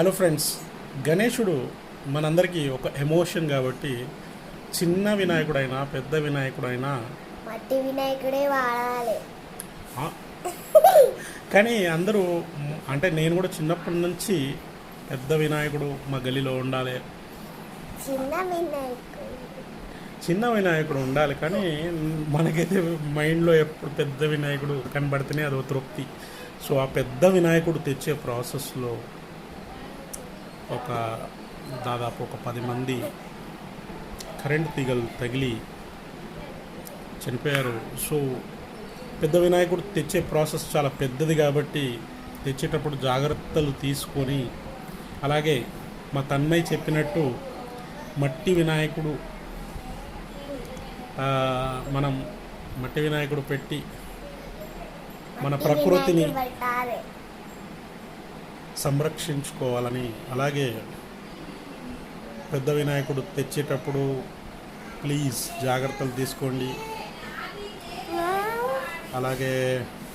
Hello friends, గణేశుడు మనందరికీ ఒక ఎమోషన్ కాబట్టి చిన్న వినాయకుడైనా పెద్ద వినాయకుడైనా మట్టి వినాయకుడే వాడాలి. ఆ, కానీ అందరూ అంటే నేను కూడా చిన్నప్పటి నుంచి పెద్ద వినాయకుడు మా గల్లీలో ఉండాలి, చిన్న వినాయకుడు చిన్న వినాయకుడు ఉండాలి, కానీ మనకైతే మైండ్లో ఎప్పుడు పెద్ద వినాయకుడు కనబడితేనే అదో తృప్తి. సో ఆ పెద్ద వినాయకుడు తెచ్చే ప్రాసెస్లో ఒక దాదాపు ఒక 10 మంది కరెంట్ తీగలు తగిలి చనిపోయారు. సో పెద్ద వినాయకుడు తెచ్చే ప్రాసెస్ చాలా పెద్దది కాబట్టి తెచ్చేటప్పుడు జాగ్రత్తలు తీసుకొని, అలాగే మా తన్మయ్య చెప్పినట్టు మట్టి వినాయకుడు మనం మట్టి వినాయకుడు పెట్టి మన మట్టి ప్రకృతిని వినాయకుడు పెట్టాలి. సంరక్షించుకోవాలని, అలాగే పెద్ద వినాయకుడు తెచ్చేటప్పుడు ప్లీజ్ జాగ్రత్తలు తీసుకోండి. అలాగే